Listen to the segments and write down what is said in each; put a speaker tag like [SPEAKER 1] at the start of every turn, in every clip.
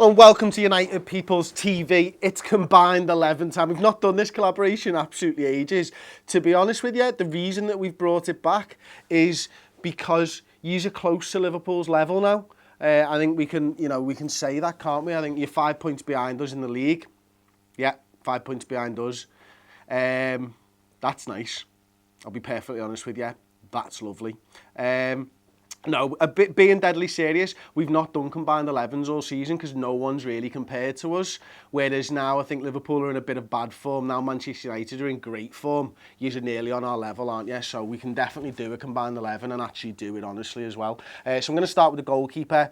[SPEAKER 1] And welcome to United People's TV. It's combined 11 time. We've not done this collaboration absolutely ages. To be honest with you, the reason that we've brought it back is because you're close to Liverpool's level now. I think we can say that, can't we? I think you're 5 points behind us in the league. Yeah, 5 points behind us. That's nice. I'll be perfectly honest with you. That's lovely. No, being deadly serious, we've not done combined 11s all season because no one's really compared to us. Whereas now I think Liverpool are in a bit of bad form. Now Manchester United are in great form. You're nearly on our level, aren't you? So we can definitely do a combined 11 and actually do it honestly as well. So I'm going to start with the goalkeeper.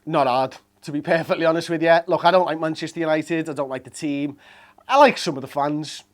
[SPEAKER 1] Not hard, to be perfectly honest with you. Look, I don't like Manchester United. I don't like the team. I like some of the fans.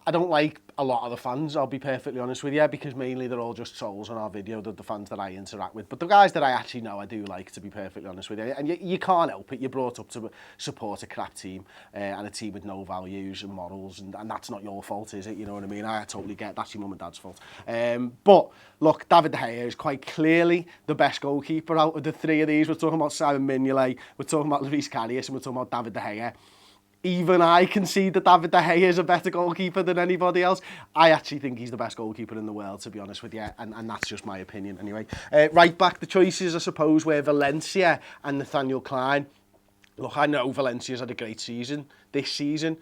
[SPEAKER 1] I don't like a lot of the fans, I'll be perfectly honest with you, because mainly they're all just trolls on our video, the fans that I interact with. But the guys that I actually know, I do like, to be perfectly honest with you. And you can't help it. You're brought up to support a crap team and a team with no values and morals, and that's not your fault, is it? You know what I mean? I totally get that's your mum and dad's fault. But look, David De Gea is quite clearly the best goalkeeper out of the three of these. We're talking about Simon Mignolet, we're talking about Luis Karius, and we're talking about David De Gea. Even I can see that David De Gea is a better goalkeeper than anybody else. I actually think he's the best goalkeeper in the world, to be honest with you, and that's just my opinion anyway. Right back, the choices, I suppose, were Valencia and Nathaniel Klein. Look, I know Valencia's had a great season this season.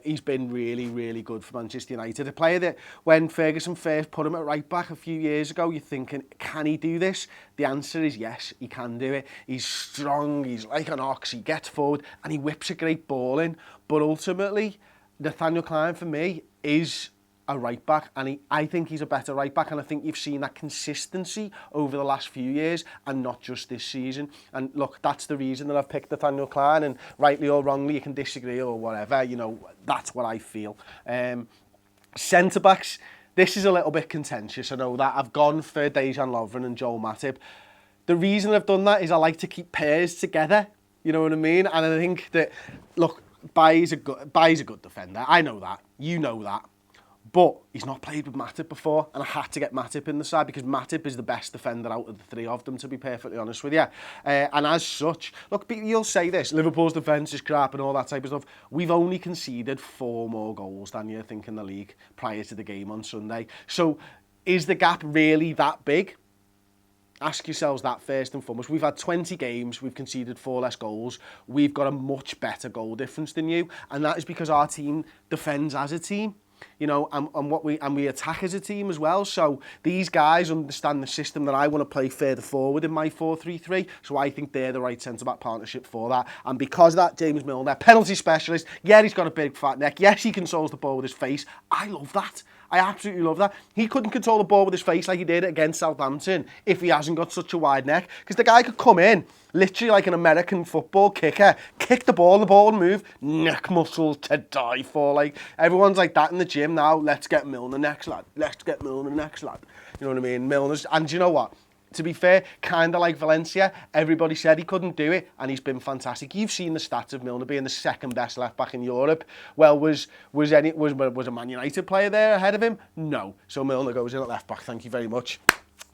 [SPEAKER 1] He's been really, really good for Manchester United. A player that, when Ferguson first put him at right back a few years ago, you're thinking, can he do this? The answer is yes, he can do it. He's strong, he's like an ox, he gets forward, and he whips a great ball in. But ultimately, Nathaniel Klein, for me, is a right back, and I think he's a better right back, and I think you've seen that consistency over the last few years and not just this season. And look, that's the reason that I've picked Nathaniel Klein, and rightly or wrongly you can disagree or whatever, you know, that's what I feel. Centre backs, this is a little bit contentious, I know that. I've gone for Dejan Lovren and Joel Matip. The reason I've done that is I like to keep pairs together, you know what I mean? And I think that, look, Bailly's a good defender, I know that, you know that. But he's not played with Matip before, and I had to get Matip in the side because Matip is the best defender out of the three of them, to be perfectly honest with you. And as such, look, you'll say this, Liverpool's defence is crap and all that type of stuff. We've only conceded 4 more goals than you think in the league prior to the game on Sunday. So is the gap really that big? Ask yourselves that first and foremost. We've had 20 games, we've conceded 4 less goals. We've got a much better goal difference than you, and that is because our team defends as a team. You know, and we attack as a team as well. So these guys understand the system that I want to play further forward in my 4-3-3. So I think they're the right centre-back partnership for that. And because of that, James Milner, penalty specialist. Yeah, he's got a big fat neck. Yes, he controls the ball with his face. I love that. I absolutely love that. He couldn't control the ball with his face like he did against Southampton if he hasn't got such a wide neck. Because the guy could come in, literally like an American football kicker, kick the ball and move, neck muscles to die for. Like, everyone's like that in the gym now. Let's get Milner next, lad. Let's get Milner next, lad. You know what I mean? Milner's, and do you know what? To be fair, kind of like Valencia, everybody said he couldn't do it, and he's been fantastic. You've seen the stats of Milner being the second best left back in Europe. Well, was a Man United player there ahead of him? No. So Milner goes in at left back. Thank you very much.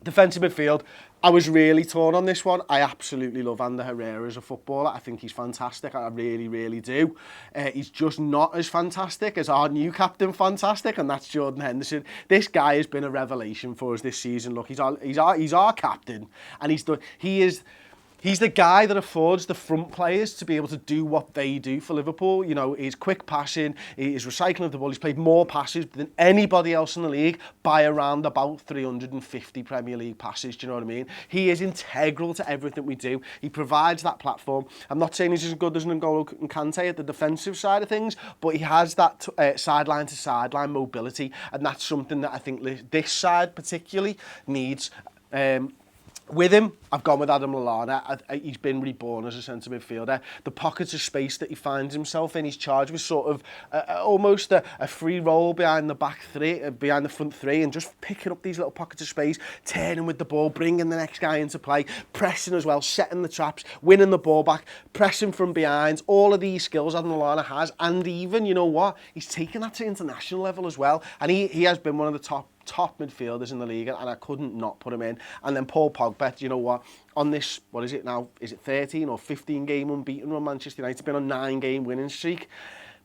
[SPEAKER 1] Defensive midfield, I was really torn on this one. I absolutely love Ander Herrera as a footballer. I think he's fantastic. I really, really do. He's just not as fantastic as our new captain, fantastic, and that's Jordan Henderson. This guy has been a revelation for us this season. Look, he's our captain, and he's the guy that affords the front players to be able to do what they do for Liverpool. You know, he's quick passing, he's recycling of the ball, he's played more passes than anybody else in the league by around about 350 Premier League passes, do you know what I mean? He is integral to everything we do. He provides that platform. I'm not saying he's as good as N'Golo Kante at the defensive side of things, but he has that sideline to sideline mobility, and that's something that I think this side particularly needs. With him, I've gone with Adam Lallana. He's been reborn as a centre midfielder. The pockets of space that he finds himself in, he's charged with sort of almost a free role behind the back three, behind the front three, and just picking up these little pockets of space, turning with the ball, bringing the next guy into play, pressing as well, setting the traps, winning the ball back, pressing from behind. All of these skills Adam Lallana has, and even, you know what, he's taken that to international level as well, and he has been one of the top top midfielders in the league, and I couldn't not put him in. And then Paul Pogba, you know what? On this, what is it now? Is it 13 or 15 game unbeaten run? Manchester United been on 9-game winning streak.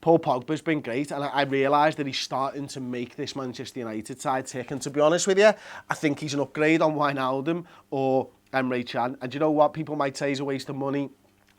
[SPEAKER 1] Paul Pogba's been great, and I realised that he's starting to make this Manchester United side tick. And to be honest with you, I think he's an upgrade on Wijnaldum or Emre Can. And you know what? People might say he's a waste of money.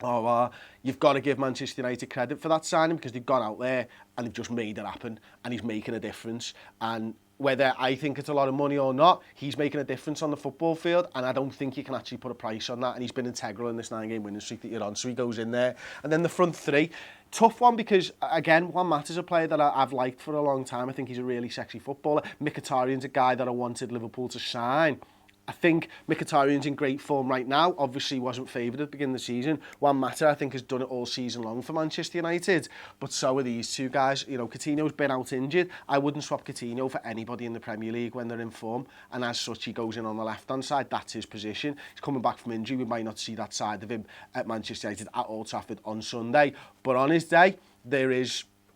[SPEAKER 1] Oh, you've got to give Manchester United credit for that signing, because they've gone out there and they've just made it happen, and he's making a difference. And whether I think it's a lot of money or not, he's making a difference on the football field, and I don't think you can actually put a price on that. And he's been integral in this 9-game winning streak that you're on, so he goes in there. And then the front three, tough one, because again, Juan Mata's a player that I've liked for a long time. I think he's a really sexy footballer. Mkhitaryan's a guy that I wanted Liverpool to sign. I think Mkhitaryan's in great form right now. Obviously, wasn't favoured at the beginning of the season. Juan Mata, I think, has done it all season long for Manchester United. But so are these two guys. You know, Coutinho's been out injured. I wouldn't swap Coutinho for anybody in the Premier League when they're in form. And as such, he goes in on the left-hand side. That's his position. He's coming back from injury. We might not see that side of him at Manchester United at Old Trafford on Sunday. But on his day, there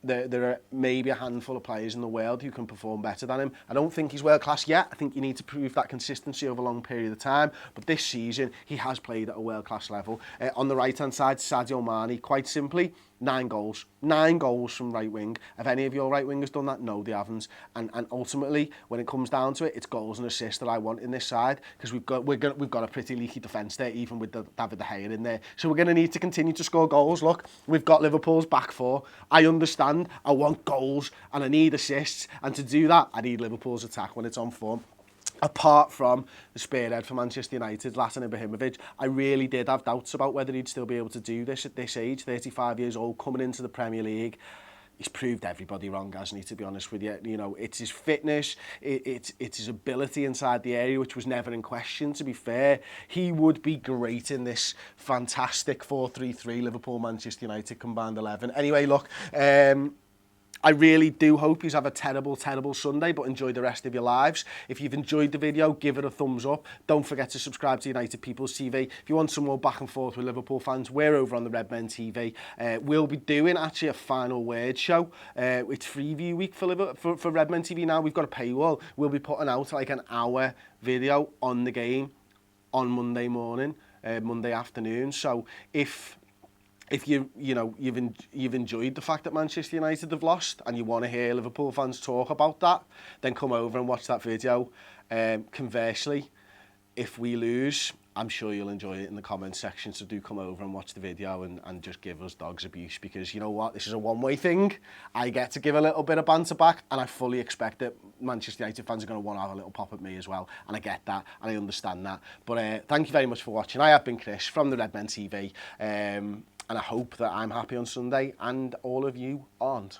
[SPEAKER 1] are maybe a handful of players in the world who can perform better than him. I don't think he's world class yet. I think you need to prove that consistency over a long period of time. But this season, he has played at a world class level. On the right hand side, Sadio Mane, quite simply, 9 goals. 9 goals from right wing. Have any of your right wingers done that? No, they haven't. And ultimately, when it comes down to it, it's goals and assists that I want in this side, because we've got a pretty leaky defence there, even with David De Gea in there. So we're going to need to continue to score goals. Look, we've got Liverpool's back four. I understand. I want goals and I need assists. And to do that, I need Liverpool's attack when it's on form. Apart from the spearhead for Manchester United, Zlatan Ibrahimovic, I really did have doubts about whether he'd still be able to do this at this age, 35 years old, coming into the Premier League. He's proved everybody wrong, hasn't he, to be honest with you. You know, it's his fitness, it's his ability inside the area, which was never in question, to be fair. He would be great in this fantastic 4-3-3 Liverpool-Manchester United combined 11. Anyway, look, I really do hope you have a terrible, terrible Sunday, but enjoy the rest of your lives. If you've enjoyed the video, give it a thumbs up. Don't forget to subscribe to United People's TV. If you want some more back and forth with Liverpool fans, we're over on the Redmen TV. We'll be doing actually a final word show. It's Freeview week for Redmen TV now. We've got a paywall. We'll be putting out like an hour video on the game on Monday morning, Monday afternoon. So if you've enjoyed the fact that Manchester United have lost and you want to hear Liverpool fans talk about that, then come over and watch that video. Conversely, if we lose, I'm sure you'll enjoy it in the comments section, so do come over and watch the video and just give us dogs abuse, because you know what, this is a one-way thing. I get to give a little bit of banter back, and I fully expect that Manchester United fans are going to want to have a little pop at me as well, and I get that and I understand that. But thank you very much for watching. I have been Chris from the Redmen TV. And I hope that I'm happy on Sunday and all of you aren't.